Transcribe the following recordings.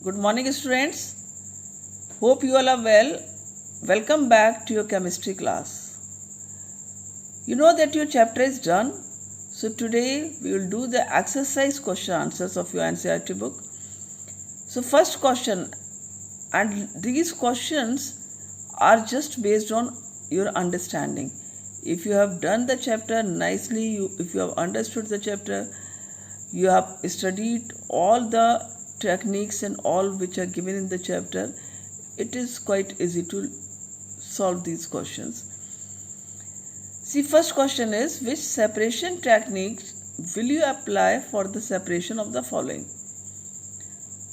Good morning, students. Hope you all are well. Welcome back to your chemistry class. You know that your chapter is done. So today we will do the exercise question answers of your NCERT book. So first question, and these questions are just based on your understanding. If you have done the chapter nicely, if you have understood the chapter, you have studied all the techniques and all which are given in the chapter, it is quite easy to solve these questions. See, first question is, which separation technique will you apply for the separation of the following?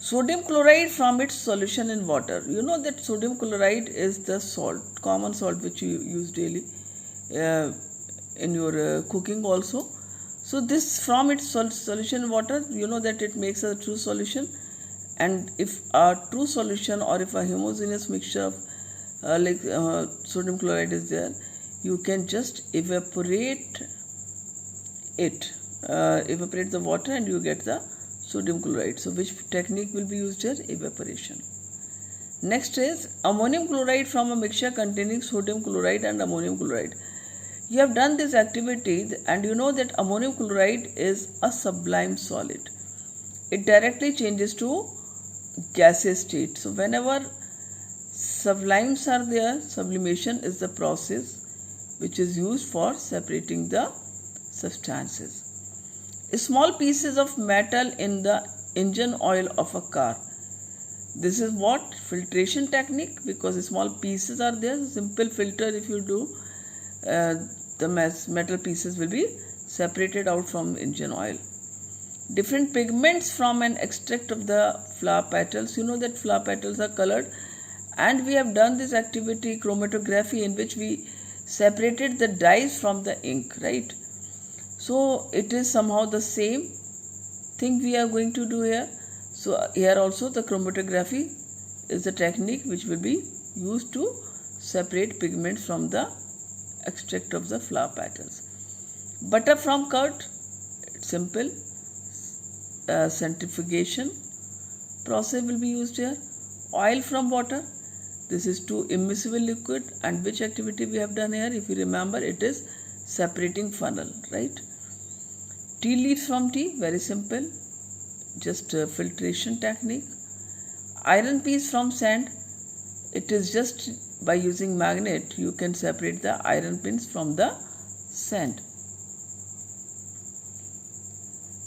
Sodium chloride from its solution in water. You know that sodium chloride is the salt, common salt which you use daily in your cooking also. So this from its solution in water, you know that it makes a true solution. And if a true solution or if a homogeneous mixture of sodium chloride is there, you can just evaporate it, evaporate the water and you get the sodium chloride. So which technique will be used here? Evaporation. Next is ammonium chloride from a mixture containing sodium chloride and ammonium chloride. You have done this activity and you know that ammonium chloride is a sublime solid. It directly changes to gaseous state. So whenever sublimes are there, sublimation is the process which is used for separating the substances. Small pieces of metal in the engine oil of a car. This is what? Filtration technique, because small pieces are there. Simple filter if you do, the metal pieces will be separated out from engine oil. Different pigments from an extract of the flower petals. You know that flower petals are colored, and we have done this activity chromatography in which we separated the dyes from the ink, right? So it is somehow the same thing we are going to do here. So here also the chromatography is the technique which will be used to separate pigments from the extract of the flower petals. Butter from curd, simple. Centrifugation process will be used here. Oil from water, this is two immiscible liquid, and which activity we have done here? If you remember, it is separating funnel, right? Tea leaves from tea, very simple, just filtration technique. Iron piece from sand, it is just by using magnet you can separate the iron pins from the sand.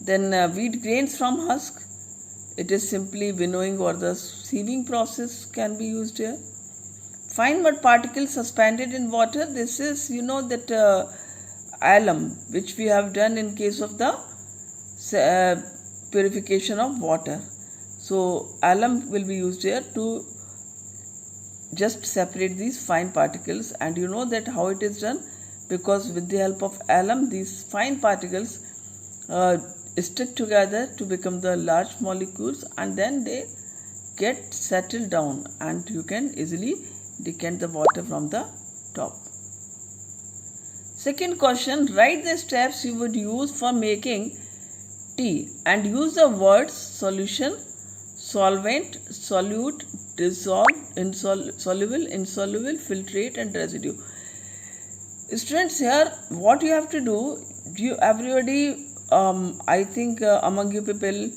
Then wheat grains from husk, it is simply winnowing or the sieving process can be used here. Fine mud particles suspended in water, this is, you know, that alum which we have done in case of the purification of water. So alum will be used here to just separate these fine particles, and you know that how it is done, because with the help of alum these fine particles stick together to become the large molecules, and then they get settled down and you can easily decant the water from the top. Second question, write the steps you would use for making tea and use the words solution, solvent, solute, dissolve, insoluble, insoluble, filtrate and residue. Students, here what you have to do, everybody I think among you people,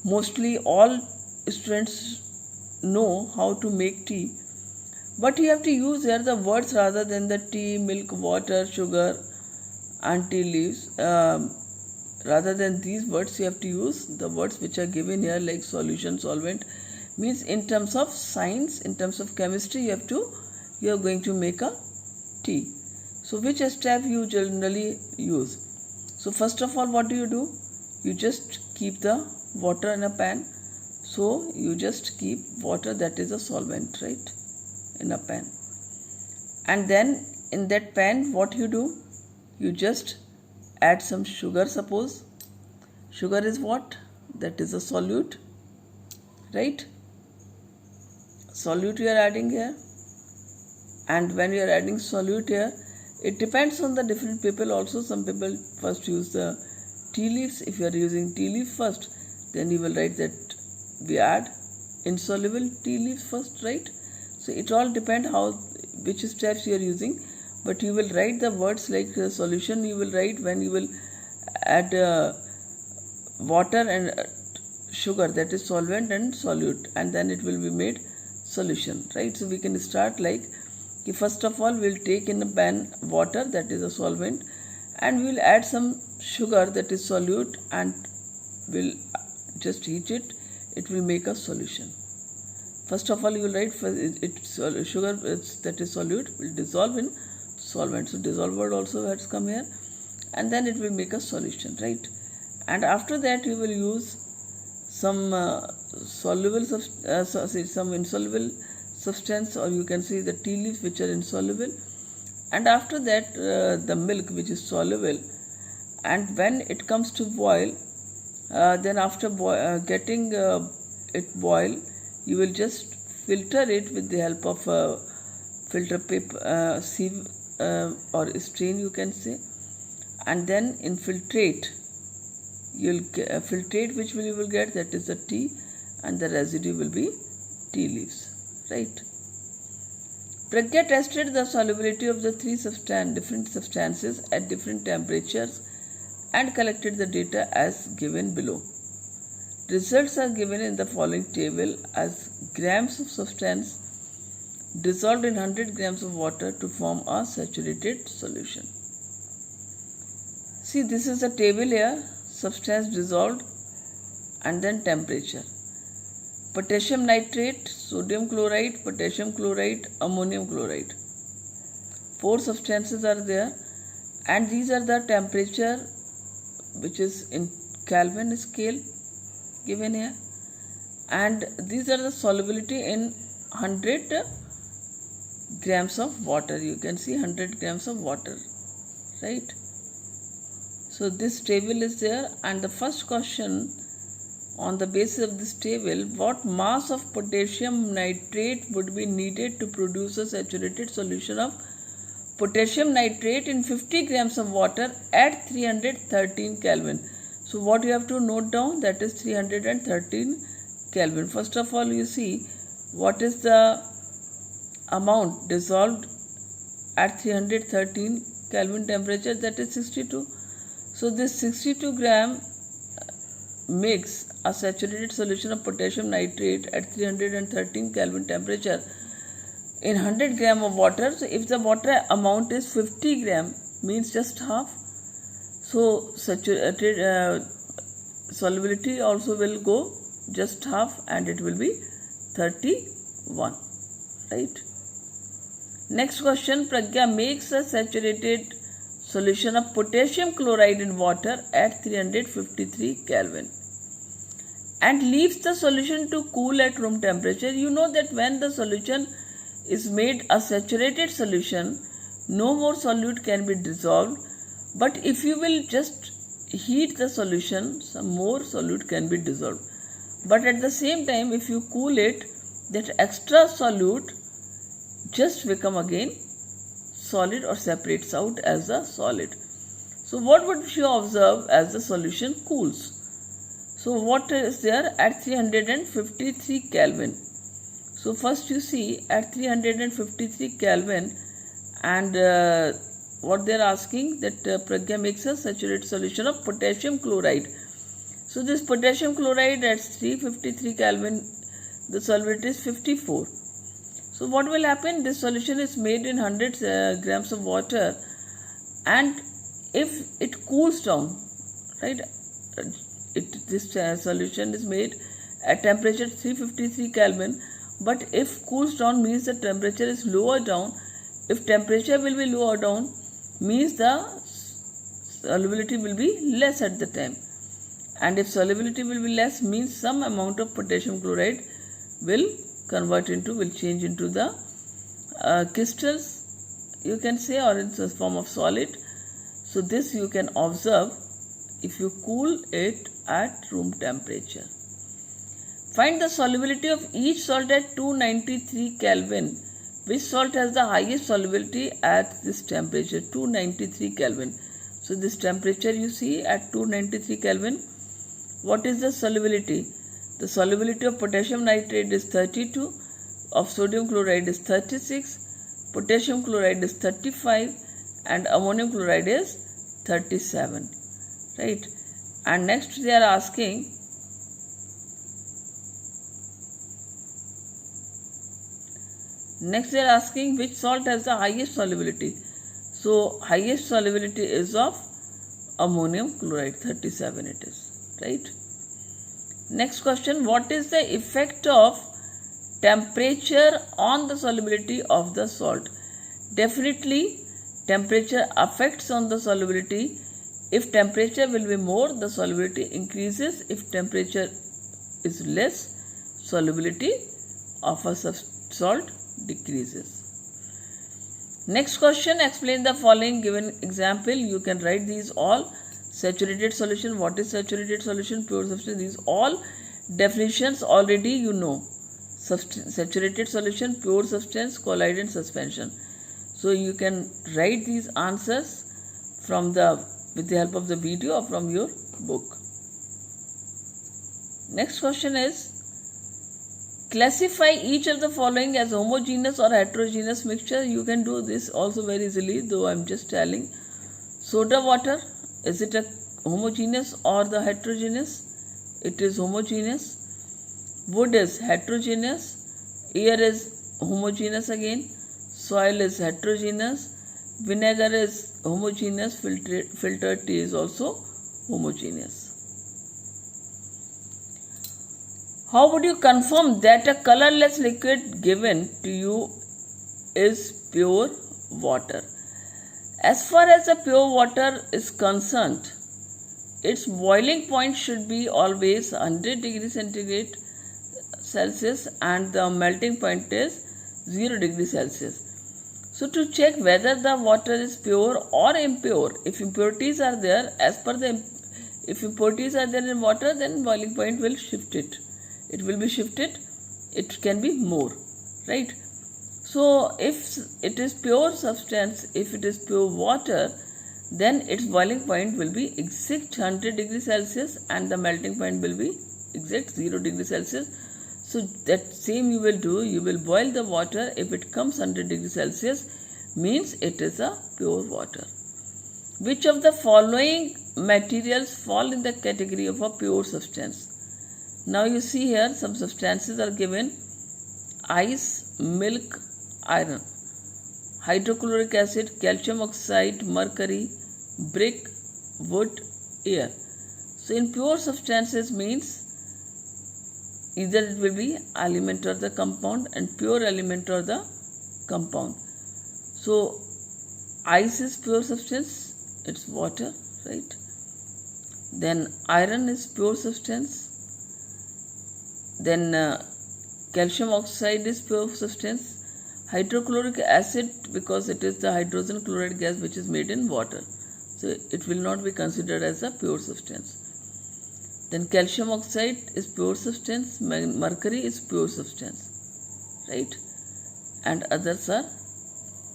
mostly all students know how to make tea, but you have to use here the words rather than the tea, milk, water, sugar and tea leaves. Rather than these words, you have to use the words which are given here, like solution, solvent. Means in terms of science, in terms of chemistry, you are going to make a tea. So which step you generally use? So first of all, what do? You just keep the water in a pan. So you just keep water, that is a solvent, right, in a pan. And then in that pan, what you do? You just add some sugar, suppose. Sugar is what? That is a solute, right? Solute you are adding here. And when you are adding solute here, it depends on the different people also. Some people first use the tea leaves. If you are using tea leaf first, then you will write that we add insoluble tea leaves first, right? So it all depends which steps you are using, but you will write the words like solution. You will write when you will add water and sugar, that is solvent and solute, and then it will be made solution, right? So we can start like, first of all we will take in a pan water, that is a solvent, and we will add some sugar, that is solute, and we'll just heat it. It will make a solution. First of all you will write sugar that is solute will dissolve in solvent. So dissolve word also has come here, and then it will make a solution, right? And after that you will use some some insoluble substance, or you can see the tea leaves which are insoluble, and after that the milk which is soluble. And when it comes to boil, then after getting it boil, you will just filter it with the help of filter paper, sieve or strain, you can say, and then infiltrate. You will filtrate, which you will get, that is the tea, and the residue will be tea leaves, right? Pragya tested the solubility of the three different substances at different temperatures and collected the data as given below. Results are given in the following table as grams of substance dissolved in 100 grams of water to form a saturated solution. See, this is a table here, substance dissolved and then temperature. Potassium nitrate, sodium chloride, potassium chloride, ammonium chloride. 4 substances are there, and these are the temperature which is in Kelvin scale given here, and these are the solubility in 100 grams of water. You can see 100 grams of water, right? So this table is there, and the first question on the basis of this table, what mass of potassium nitrate would be needed to produce a saturated solution of potassium nitrate in 50 grams of water at 313 Kelvin. So what you have to note down, that is 313 Kelvin. First of all, you see what is the amount dissolved at 313 Kelvin temperature, that is 62. So this 62 gram makes a saturated solution of potassium nitrate at 313 Kelvin temperature in 100 gram of water. So if the water amount is 50 gram, means just half. So saturated solubility also will go just half, and it will be 31, right? Next question, Pragya makes a saturated solution of potassium chloride in water at 353 Kelvin and leaves the solution to cool at room temperature. You know that when the solution is made a saturated solution, no more solute can be dissolved, but if you will just heat the solution, some more solute can be dissolved. But at the same time, if you cool it, that extra solute just become again solid or separates out as a solid. So what would you observe as the solution cools? So what is there at 353 Kelvin? So first you see at 353 Kelvin, and what they are asking, that Pragya makes a saturated solution of potassium chloride. So this potassium chloride at 353 Kelvin, the solubility is 54. So what will happen? This solution is made in 100 grams of water, and if it cools down, right? This solution is made at temperature 353 Kelvin, but if cools down means the temperature is lower down. If temperature will be lower down, means the solubility will be less at the time, and if solubility will be less, means some amount of potassium chloride will change into the crystals, you can say, or in the form of solid. So this you can observe if you cool it at room temperature. Find the solubility of each salt at 293 Kelvin. Which salt has the highest solubility at this temperature, 293 Kelvin? So this temperature you see at 293 Kelvin, what is the solubility? The solubility of potassium nitrate is 32, of sodium chloride is 36, potassium chloride is 35, and ammonium chloride is 37. Right? And next they are asking which salt has the highest solubility. So highest solubility is of ammonium chloride, 37 it is, right? Next question, what is the effect of temperature on the solubility of the salt? Definitely temperature affects on the solubility. If temperature will be more, the solubility increases. If temperature is less, solubility of a salt decreases. Next question, explain the following given example. You can write these all. Saturated solution, what is saturated solution, pure substance, these all definitions already you know. Saturated solution, pure substance, colloid and suspension. So you can write these answers with the help of the video or from your book. Next question is, classify each of the following as homogeneous or heterogeneous mixture. You can do this also very easily, though I am just telling. Soda water, is it a homogeneous or the heterogeneous? It is homogeneous. Wood is heterogeneous. Air is homogeneous again. Soil is heterogeneous. Vinegar is homogeneous. Filtered tea is also homogeneous. How would you confirm that a colorless liquid given to you is pure water? As far as the pure water is concerned, its boiling point should be always 100 degrees centigrade Celsius and the melting point is 0 degrees Celsius. So to check whether the water is pure or impure, if impurities are there, if impurities are there in water, then boiling point will shift it. It will be shifted, it can be more, right? So if it is pure substance, if it is pure water, then its boiling point will be exact 100 degrees Celsius and the melting point will be exact 0 degrees Celsius. So that same you will do, you will boil the water. If it comes 100 degrees Celsius, means it is a pure water. Which of the following materials fall in the category of a pure substance? Now you see here some substances are given: ice, milk, iron, hydrochloric acid, calcium oxide, mercury, brick, wood, air. So in pure substances means either it will be element or the compound, and pure element or the compound. So ice is pure substance, it's water, right? Then iron is pure substance. Then calcium oxide is pure substance. Hydrochloric acid, because it is the hydrogen chloride gas which is made in water, so it will not be considered as a pure substance. Then calcium oxide is pure substance, mercury is pure substance, right? And others are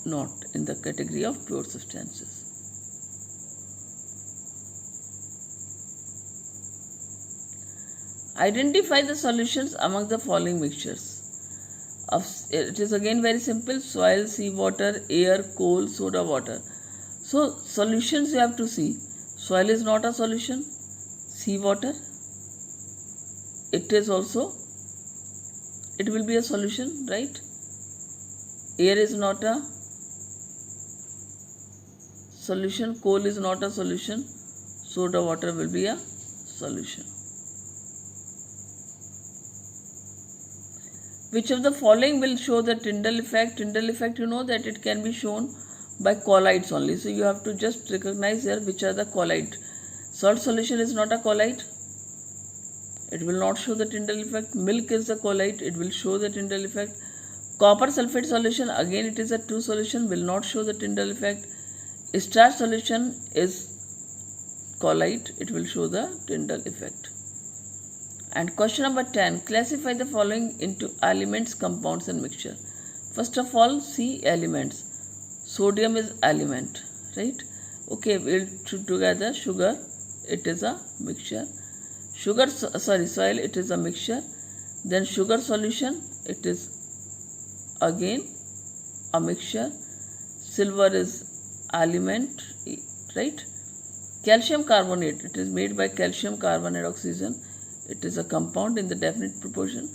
not in the category of pure substances. Identify the solutions among the following mixtures. It is again very simple: soil, seawater, air, coal, soda water. So solutions you have to see. Soil is not a solution. Seawater, it will be a solution, right? Air is not a solution. Coal is not a solution. Soda water will be a solution. Which of the following will show the Tyndall effect? Tyndall effect, you know that it can be shown by colloids only. So you have to just recognize here which are the colloid. Salt solution is not a colloid. It will not show the Tyndall effect. Milk is a colloid. It will show the Tyndall effect. Copper sulfate solution, again it is a true solution, will not show the Tyndall effect. Starch solution is colloid. It will show the Tyndall effect. And question number 10, classify the following into elements, compounds and mixture. First of all, see elements. Sodium is element, right? Okay, we'll put together sugar, it is a mixture. soil, it is a mixture. Then sugar solution, it is again a mixture. Silver is element, right? Calcium carbonate, it is made by calcium carbonate oxygen. It is a compound in the definite proportion.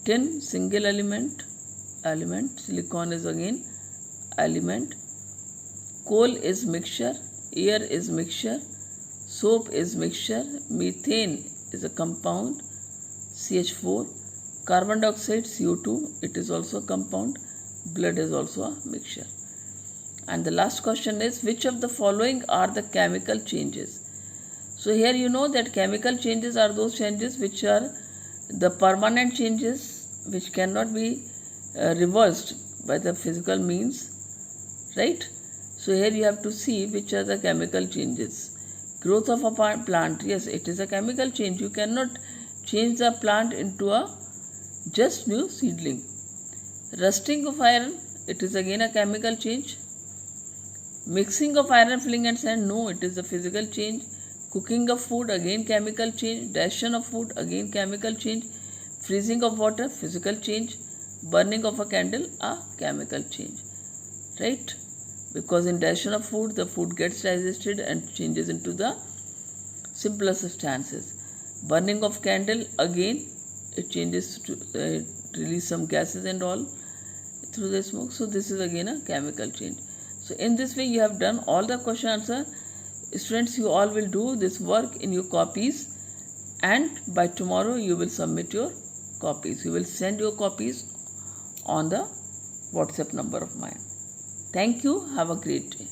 Tin, single element. Silicon is again element. Coal is mixture. Air is mixture. Soap is mixture. Methane is a compound, CH4. Carbon dioxide, CO2, it is also a compound. Blood is also a mixture. And the last question is, which of the following are the chemical changes? So here you know that chemical changes are those changes which are the permanent changes which cannot be reversed by the physical means, right? So here you have to see which are the chemical changes. Growth of a plant, yes, it is a chemical change. You cannot change the plant into a just new seedling. Rusting of iron, it is again a chemical change. Mixing of iron, filling and sand, no, it is a physical change. Cooking of food, again chemical change. Digestion of food, again chemical change. Freezing of water, physical change. Burning of a candle, a chemical change, right? Because in digestion of food, the food gets digested and changes into the simpler substances. Burning of candle, again it changes to release some gases and all through the smoke. So this is again a chemical change. So in this way you have done all the question answer. Students, you all will do this work in your copies, and by tomorrow you will submit your copies. You will send your copies on the WhatsApp number of mine. Thank you. Have a great day.